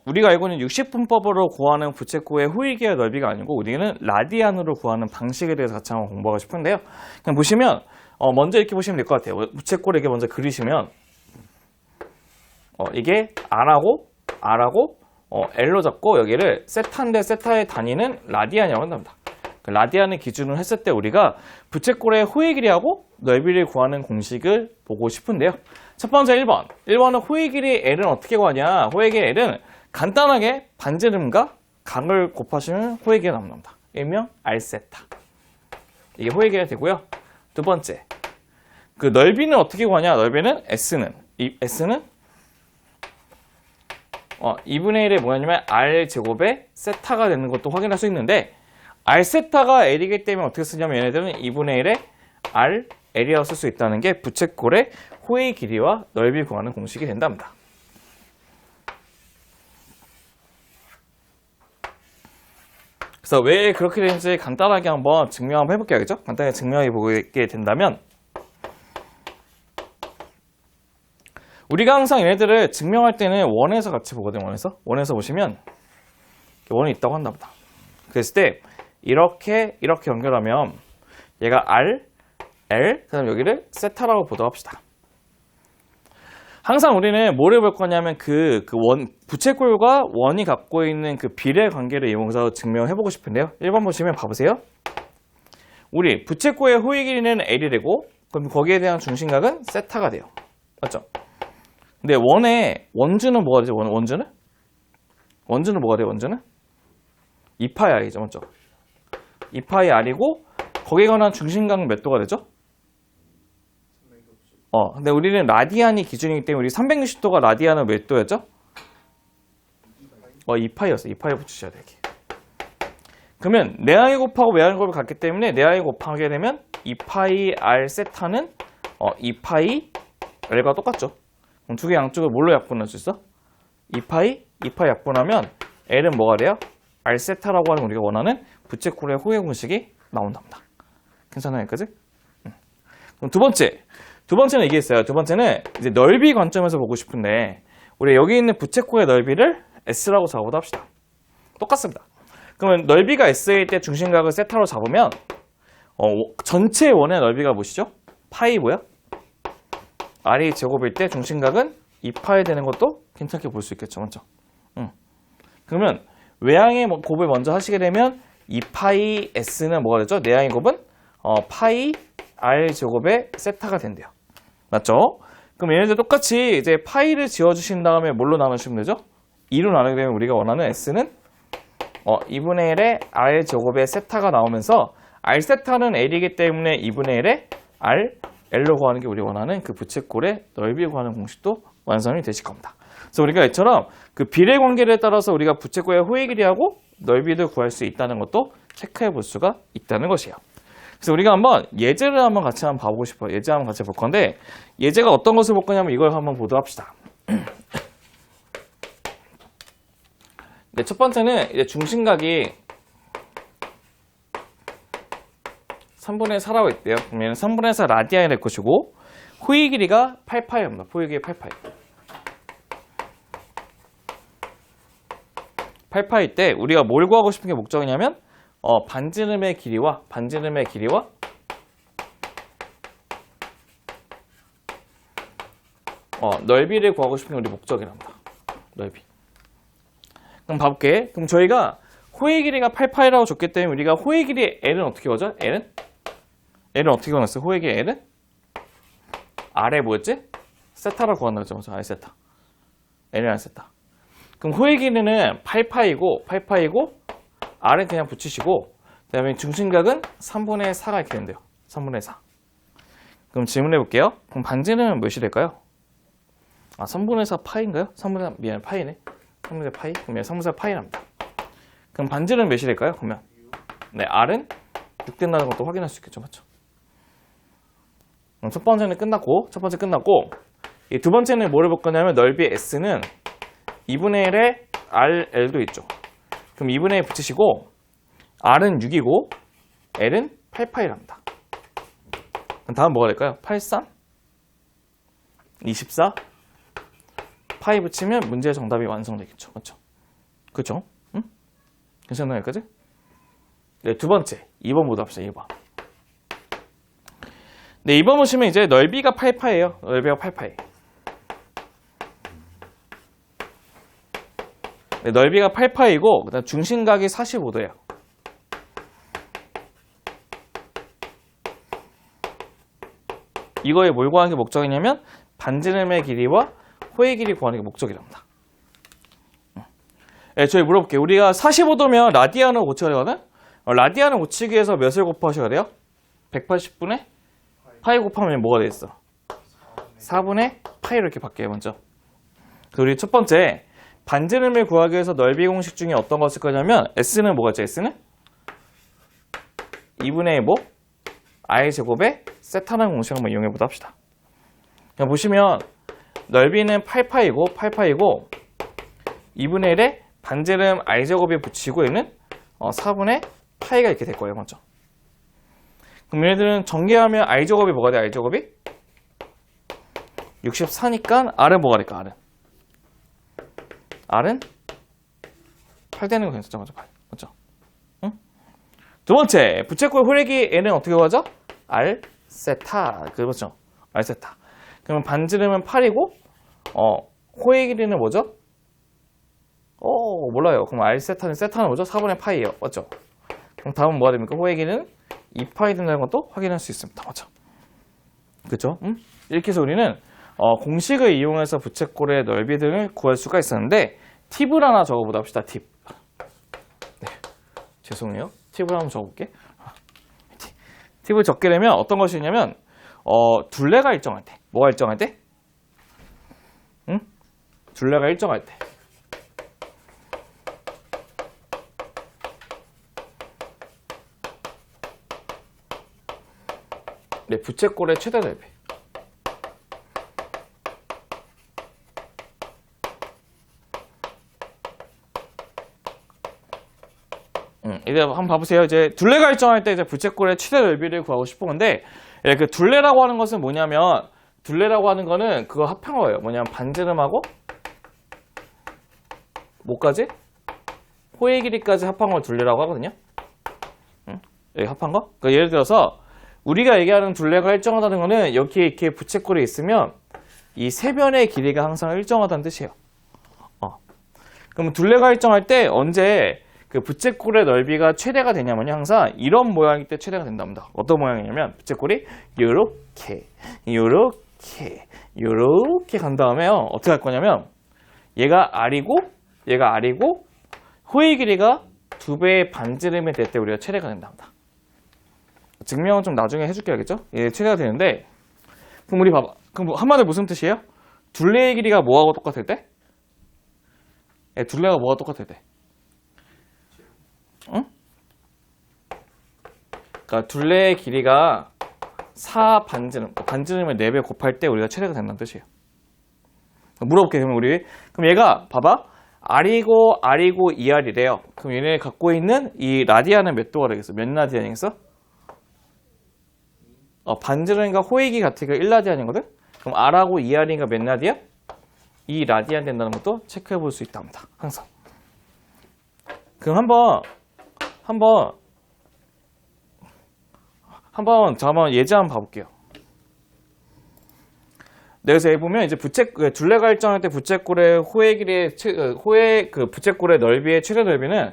우리가 알고 있는 60분법으로 구하는 부채꼴의 호의 길이와 넓이가 아니고 우리는 라디안으로 구하는 방식에 대해서 같이 한번 공부하고 싶은데요. 그냥 보시면 먼저 이렇게 보시면 될 것 같아요. 부채꼴을 이렇게 먼저 그리시면 이게 R하고 L로 잡고 여기를 세타인데 세타의 단위는 라디안이라고 한답니다. 라디안을 기준으로 했을 때 우리가 부채꼴의 호의 길이하고 넓이를 구하는 공식을 보고 싶은데요. 첫 번째 1번. 1번은 호의 길이 L은 어떻게 구하냐? 호의 길이 L은 간단하게 반지름과 각을 곱하시면 호의 길이가 나옵니다. 일명 R세타. 이게 호의 길이가 되고요. 두 번째. 그 넓이는 어떻게 구하냐? 넓이는 S는 2분의 1의 뭐냐면 R제곱의 세타가 되는 것도 확인할 수 있는데 R세타가 L이기 때문에 어떻게 쓰냐면 얘네들은 2분의 1의 R, L이라고 쓸 수 있다는 게 부채꼴의 호의 길이와 넓이 구하는 공식이 된답니다. 그래서 왜 그렇게 되는지 간단하게 한번 증명 한번 해볼게요. 그죠? 간단하게 증명해 보게 된다면 우리가 항상 얘네들을 증명할 때는 원에서 같이 보거든요. 원에서 보시면 원이 있다고 한답니다. 그랬을 때 이렇게 연결하면 얘가 R, L, 그 다음 여기를 세타라고 보도록 합시다. 항상 우리는 뭐를 볼 거냐면 부채꼴과 원이 갖고 있는 그 비례 관계를 이용해서 증명해보고 싶은데요. 1번 보시면 봐보세요. 우리 부채꼴의 호의 길이는 L이 되고 그럼 거기에 대한 중심각은 세타가 돼요. 맞죠? 근데 원주는 뭐가 되죠? 원주는 뭐가 돼요? 원주는? 2파이 R이죠. 맞죠? 2파이 R이고 거기에 관한 중심각은 몇 도가 되죠? 근데 우리는 라디안이 기준이기 때문에 우리 360도가 라디안은 몇 도였죠? 2파이였어. 2파이 붙이셔야 돼. 그러면 내항이 곱하고 외항이 곱을 같기 때문에 내항이 곱하게 되면 2파이 R 세타는 2파이 L과 똑같죠. 그럼 두 개 양쪽을 뭘로 약분할 수 있어? 2파이 약분하면 L은 뭐가 돼요? R 세타라고 하는 우리가 원하는 부채꼴의 호의 공식이 나온답니다. 괜찮아요, 여기까지? 그럼 두 번째는 이게 있어요. 두 번째는 이제 넓이 관점에서 보고 싶은데 우리 여기 있는 부채꼴의 넓이를 S라고 잡아보도록 합시다. 똑같습니다. 그러면 넓이가 S일 때 중심각을 세타로 잡으면 전체 원의 넓이가 무엇이죠? 파이 뭐야? R이 제곱일 때 중심각은 2파이 되는 것도 괜찮게 볼 수 있겠죠. 맞죠? 그러면 외항의 곱을 먼저 하시게 되면 2파이 S는 뭐가 되죠? 내항의 곱은 파이 R 제곱의 세타가 된대요. 맞죠? 그럼 얘네들 똑같이 이제 파이를 지워주신 다음에 뭘로 나누시면 되죠? 2로 나누게 되면 우리가 원하는 S는 2분의 1의 R 제곱의 세타가 나오면서 R 세타는 L이기 때문에 2분의 1의 R, L로 구하는 게 우리 원하는 그 부채꼴의 넓이 구하는 공식도 완성이 되실 겁니다. 그래서 우리가 이처럼 그 비례 관계를 따라서 우리가 부채꼴의 호의 길이하고 넓이도 구할 수 있다는 것도 체크해 볼 수가 있다는 것이에요. 그래서 우리가 한번 예제를 한번 같이 봐보고 싶어요. 예제 한번 같이 볼 건데 예제가 어떤 것을 볼 거냐면 이걸 한번 보도록 합시다. 네, 첫 번째는 이제 중심각이 3분의 4라고 있대요. 그러면 3분의 4 라디안이 될 것이고 호의 길이가 8파이입니다. 호의 길이 8파이. 8파이 때 우리가 뭘 구하고 싶은 게 목적이냐면 반지름의 길이와 넓이를 구하고 싶은 게 우리 목적이랍니다. 넓이. 그럼 봐볼게. 그럼 저희가 호의 길이가 8파이라고 줬기 때문에 우리가 호의 길이 L은 어떻게 구하죠? L은 어떻게 구했어요? 호의 길이 L은 R에 뭐였지? 세타를 구한다고 했죠. R 세타. N이라는 세타. 그럼 호의 길이는 8파이고 R은 그냥 붙이시고 그 다음에 중심각은 3분의 4가 이렇게 된대요. 3분의 4. 그럼 질문해 볼게요. 그럼 반지름은 몇이 될까요? 3분의 4 파이인가요? 3분의 4, 미안, 파이네. 3분의 4 파이? 그러면 3분의 4 파이랍니다. 그럼 반지름은 몇이 될까요? 그러면 네, R은 6 된다는 것도 확인할 수 있겠죠. 맞죠? 그럼 첫 번째 끝났고 이 두 번째는 뭐를 볼 거냐면 넓이 S는 2분의 1에 RL도 있죠. 그럼 2분의 1 붙이시고 R은 6이고 L은 8파이랍니다. 그럼 다음 뭐가 될까요? 83, 24, 파이 붙이면 문제의 정답이 완성되겠죠. 맞죠? 그렇죠? 응? 괜찮나요? 여기까지? 네, 두 번째 2번 보도록 합시다. 2번. 네, 2번 보시면 이제 넓이가 8파예요. 넓이가 8파이. 네, 넓이가 8파이고 그다음 중심각이 45도예요. 이거에 뭘 구하는 게 목적이냐면 반지름의 길이와 호의 길이 구하는 게 목적이랍니다. 네, 저희 물어볼게요. 우리가 45도면 라디안을 고쳐야 되거든? 라디안을 고치기 위해서 몇을 곱하셔야 돼요? 180분의 파이 곱하면 뭐가 되겠어? 4분의 파이로 이렇게 바뀌어요, 먼저. 그리고 우리 첫 번째, 반지름을 구하기 위해서 넓이 공식 중에 어떤 거 쓸 거냐면 S는 뭐가 있죠? S는 2분의 1뭐 I제곱에 세타라는 공식 한번 이용해보도록 합시다. 그냥 보시면 넓이는 8파이고 2분의 1에 반지름 I제곱에 붙이고 얘는 4분의 파이가 이렇게 될 거예요, 먼저. 그럼 얘네들은 전개하면 I제곱이 뭐가 돼? I제곱이 64니까 R은 뭐가 될까? R은 8 되는 거 괜찮죠? 맞죠? 8. 맞죠? 응? 두 번째, 부채꼴 호래기 N은 어떻게 구하죠? R 세타. 그렇죠? R 세타. 그러면 반지름은 8이고 호의 길이는 뭐죠? 몰라요. 그럼 R 세타는 뭐죠? 4분의 파이예요. 맞죠? 그럼 다음은 뭐가 됩니까? 호의 길이는 2파이 된다는 것도 확인할 수 있습니다. 맞죠? 그렇죠? 이렇게 해서 우리는 공식을 이용해서 부채꼴의 넓이 등을 구할 수가 있었는데 팁을 하나 적어보다 합시다. 팁. 네, 죄송해요. 팁을 한번 적어볼게. 팁을 적게 되면 어떤 것이 있냐면 둘레가 일정할 때. 뭐가 일정할 때? 응? 둘레가 일정할 때. 네, 부채꼴의 최대 넓이. 이제 한번 봐보세요. 이제 둘레가 일정할 때 이제 부채꼴의 최대 넓이를 구하고 싶은 건데, 그 둘레라고 하는 것은 뭐냐면, 둘레라고 하는 거는 그거 합한 거예요. 반지름하고 뭐까지? 호의 길이까지 합한 걸 둘레라고 하거든요. 여기 합한 거? 그러니까 예를 들어서 우리가 얘기하는 둘레가 일정하다는 거는 여기에 이렇게 부채꼴이 있으면 이 세 변의 길이가 항상 일정하다는 뜻이에요. 그럼 둘레가 일정할 때 언제 그 부채꼴의 넓이가 최대가 되냐면요. 항상 이런 모양일 때 최대가 된답니다. 어떤 모양이냐면 부채꼴이 요렇게 간 다음에요. 어떻게 할 거냐면 얘가 R이고 호의 길이가 2배의 반지름이 될 때 우리가 최대가 된답니다. 증명은 좀 나중에 해줄게 알겠죠? 얘 최대가 되는데 그럼 우리 봐봐. 그럼 한마디로 무슨 뜻이에요? 둘레의 길이가 뭐하고 똑같을 때? 둘레가 뭐가 똑같을 때? 응? 그러니까 둘레의 길이가 4 반지름을 4배 곱할 때 우리가 최대가 된다는 뜻이에요. 물어볼게요. 그럼 얘가 봐봐. R이고 2R이래요. 그럼 얘네 갖고 있는 이 라디안은 몇 도가 되겠어? 몇 라디안이겠어? 반지름과 호의 길이 같으니까 1라디안이거든? 그럼 R하고 2R이니까 몇 라디안? 2라디안 된다는 것도 체크해 볼 수 있답니다. 항상. 그럼 한번 예제 한번 봐볼게요. 네, 그래서 여기 보면 이제 둘레가 일정할 때 부채꼴의 호의 길이의 부채꼴의 넓이의 최대 넓이는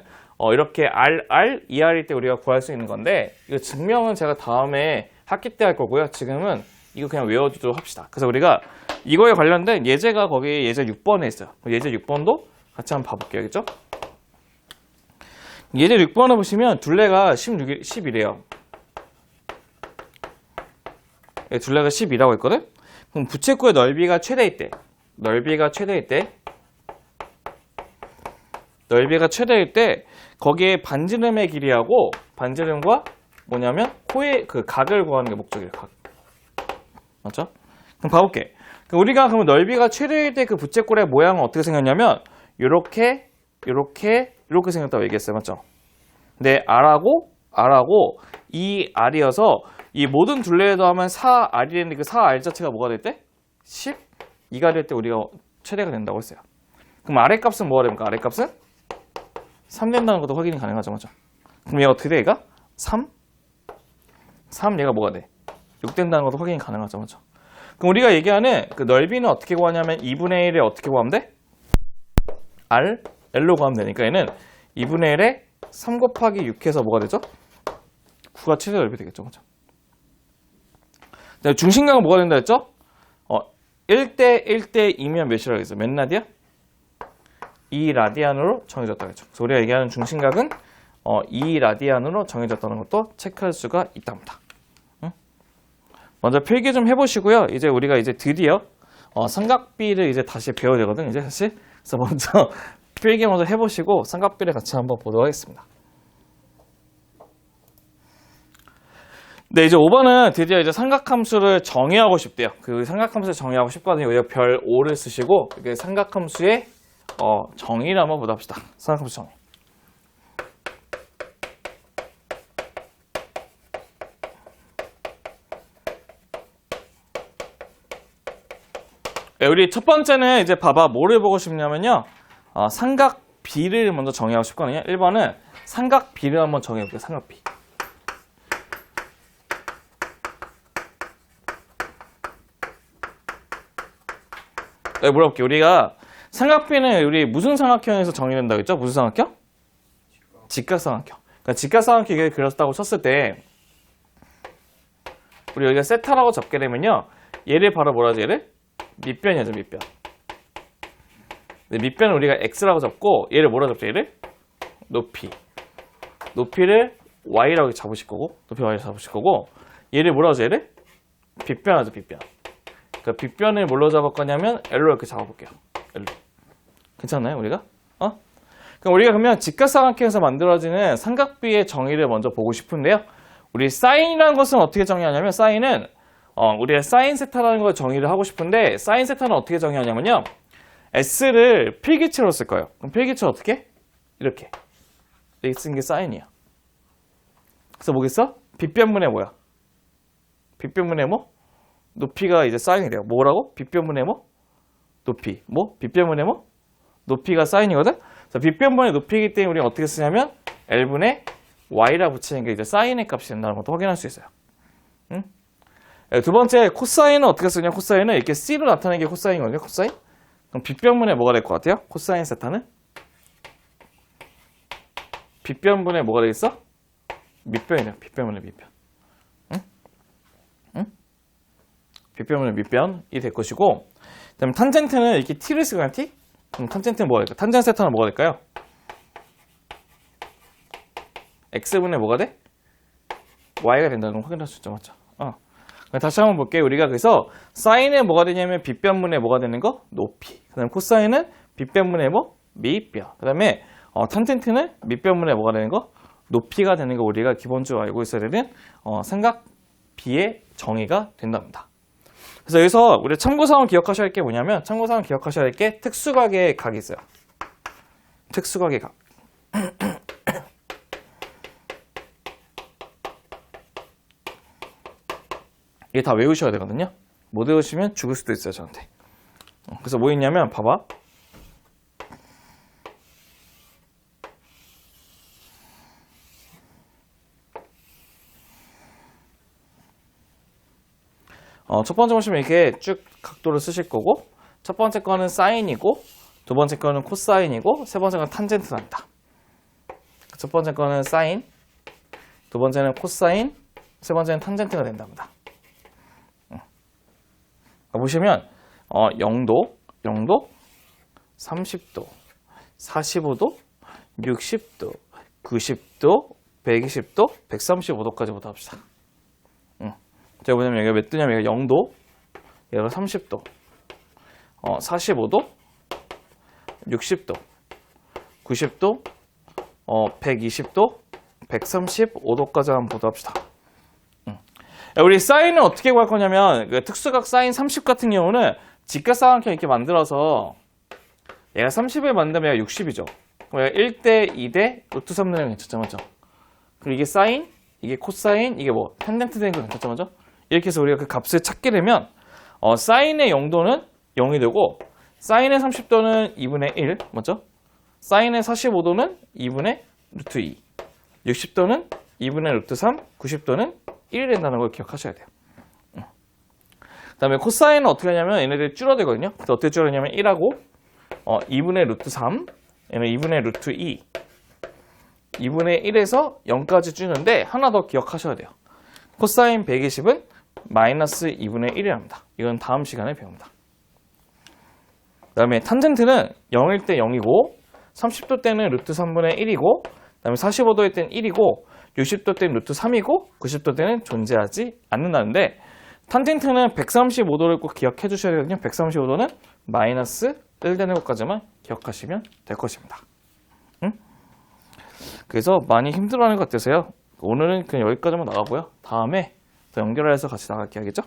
이렇게 R, 2R일 때 우리가 구할 수 있는 건데 이거 증명은 제가 다음에 학기 때 할 거고요. 지금은 이거 그냥 외워두도록 합시다. 그래서 우리가 이거에 관련된 예제가 거기 예제 6번에 있어요. 예제 6번도 같이 한번 봐볼게요. 알겠죠? 예제 6번을 보시면 둘레가 10이래요. 둘레가 10이라고 했거든? 그럼 부채꼴의 넓이가 최대일 때, 넓이가 최대일 때, 거기에 반지름의 길이하고 반지름과 뭐냐면 코의 그 각을 구하는 게 목적이에요. 각. 맞죠? 그럼 봐볼게. 우리가 그러면 넓이가 최대일 때 그 부채꼴의 모양은 어떻게 생겼냐면 요렇게 생겼다고 얘기했어요. 맞죠? 근데 R하고 이 R이어서 이 모든 둘레에 더하면 4R이 되는데 그 4R 자체가 뭐가 될 때? 10? 2가 될 때 우리가 최대가 된다고 했어요. 그럼 아래 값은 뭐가 됩니까? 아래 값은 3 된다는 것도 확인이 가능하죠. 맞죠? 그럼 얘가 어떻게 돼? 얘가 3 얘가 뭐가 돼? 6 된다는 것도 확인이 가능하죠. 맞죠? 그럼 우리가 얘기하는 그 넓이는 어떻게 구하냐면 2분의 1에 어떻게 구하면 돼? L로 구하면 되니까 얘는 2분의 1에 3 곱하기 6해서 뭐가 되죠? 9가 최대 넓이 되겠죠. 맞죠? 중심각은 뭐가 된다 했죠? 1대 1대 2면 몇이라고 했어요? 몇 라디안? 2라디안으로 정해졌다고 했죠. 그래서 우리가 얘기하는 중심각은 2라디안으로 정해졌다는 것도 체크할 수가 있답니다. 먼저 필기 좀 해보시고요. 이제 우리가 이제 드디어 삼각비를 이제 다시 배워야 되거든. 이제 사실. 그래서 먼저 필기 먼저 해보시고 삼각비를 같이 한번 보도록 하겠습니다. 네, 이제 5번은 드디어 이제 삼각함수를 정의하고 싶대요. 그 삼각함수를 정의하고 싶거든요. 여기서 별 5를 쓰시고 이게 삼각함수의 정의를 한번 보도록 합시다. 삼각함수 정의. 네, 우리 첫 번째는 이제 봐봐. 뭐를 보고 싶냐면요. 삼각비를 먼저 정의하고 싶거든요. 1번은 삼각비를 한번 정해볼게요. 삼각비. 네, 물어볼게요. 우리가 삼각비는 우리 무슨 삼각형에서 정의된다고 했죠? 무슨 삼각형? 직각삼각형. 그러니까 직각삼각형을 그렸다고 쳤을 때 우리 여기가 세타라고 잡게 되면요. 얘를 바로 뭐라 하지? 얘를? 밑변이죠, 밑변. 밑변은 우리가 x라고 잡고 얘를 뭐라 잡죠? 얘를? 높이. 높이를 y라고 잡으실 거고 높이 y라고 잡으실 거고 얘를 뭐라 하죠? 얘를? 빗변하죠, 빗변. 그러니까 빗변을 뭘로 잡을 거냐면 L로 이렇게 잡아볼게요. L로. 괜찮나요, 우리가? 그럼 우리가 그러면 직각삼각형에서 만들어지는 삼각비의 정의를 먼저 보고 싶은데요. 우리 사인이라는 것은 어떻게 정의하냐면 사인은 우리가 사인 세타라는 걸 정의를 하고 싶은데 사인 세타는 어떻게 정의하냐면요. S를 필기체로 쓸 거예요. 그럼 필기체 어떻게? 이렇게 쓴 게 사인이야. 그래서 뭐겠어? 빗변분의 뭐야? 빗변분의 뭐? 높이가 이제 사인이 돼요. 뭐라고? 빗변분의 뭐? 높이. 뭐? 빗변분의 뭐? 높이가 사인이거든? 그래서 빗변분의 높이이기 때문에 우리가 어떻게 쓰냐면 L분의 Y라 붙이는 게 이제 사인의 값이 된다는 것도 확인할 수 있어요. 응? 두 번째, 코사인은 어떻게 쓰냐? 코사인은 이렇게 C로 나타내는 게 코사인이거든요. 코사인? 그럼 빗변분의 뭐가 될 것 같아요? 코사인 세타는? 빗변분의 뭐가 되겠어? 밑변이네요. 빗변분의 밑변. 빗변분의 밑변이 될 것이고 그 다음에 탄젠트는 이렇게 t를 쓰거나 t? 그럼 탄젠트는 뭐가 될까요? 탄젠트 세타는 뭐가 될까요? x분의 뭐가 돼? y가 된다는 걸 확인할 수 있죠. 맞죠? 다시 한번 볼게요. 우리가 그래서 사인은 뭐가 되냐면 빗변분의 뭐가 되는 거? 높이. 그 다음에 코사인은 빗변분의 뭐? 밑변. 그 다음에 탄젠트는 밑변분의 뭐가 되는 거? 높이가 되는 거 우리가 기본적으로 알고 있어야 되는 삼각비의 정의가 된답니다. 그래서 여기서 우리 참고사항 기억하셔야 할 게 뭐냐면 참고사항 기억하셔야 할 게 특수각의 각이 있어요. 특수각의 각. 이게 다 외우셔야 되거든요. 못 외우시면 죽을 수도 있어요, 저한테. 그래서 뭐 있냐면 봐봐. 첫 번째 보시면 이렇게 쭉 각도를 쓰실 거고 첫 번째 거는 사인이고 두 번째 거는 코사인이고 세 번째 거는 탄젠트랍니다. 첫 번째 거는 사인, 두 번째는 코사인, 세 번째는 탄젠트가 된답니다. 보시면 0도, 30도, 45도, 60도, 90도, 120도, 135도까지 보다 합시다. 제가 보자면 여기가 몇 도냐면 여기가 0도, 여기가 30도, 45도, 60도, 90도, 120도, 135도까지 한번 보다 합시다. 우리 사인은 어떻게 구할 거냐면 그 특수각 사인 30 같은 경우는 직각삼각형 이렇게 만들어서 얘가 30을 만들면 얘가 60이죠. 그럼 얘가 1대 2대 루트 3 되는 거 괜찮죠, 맞죠? 그리고 이게 사인, 이게 코사인, 이게 뭐 탄젠트 되는 거 괜찮죠, 맞죠? 이렇게 해서 우리가 그 값을 찾게 되면 사인의 0도는 0이 되고 사인의 30도는 2분의 1, 맞죠? 사인의 45도는 2분의 루트 2, 60도는 2분의 루트 3, 90도는 1이 된다는 걸 기억하셔야 돼요. 그 다음에 코사인은 어떻게 하냐면 얘네들이 줄어들거든요. 그래서 어떻게 줄어드냐면 1하고 2분의 루트 3, 얘는 2분의 루트 2, 2분의 1에서 0까지 줄는데 하나 더 기억하셔야 돼요. 코사인 120은 마이너스 2분의 1이랍니다. 이건 다음 시간에 배웁니다. 그 다음에 탄젠트는 0일 때 0이고 30도 때는 루트 3분의 1이고 그 다음에 45도일 때는 1이고 60도 때는 루트 3이고 90도 때는 존재하지 않는다는데 탄젠트는 135도를 꼭 기억해 주셔야 되거든요. 135도는 마이너스 1 되는 것까지만 기억하시면 될 것입니다. 그래서 많이 힘들어하는 것 같으세요. 오늘은 그냥 여기까지만 나가고요. 다음에 더 연결해서 같이 나갈게요. 알겠죠?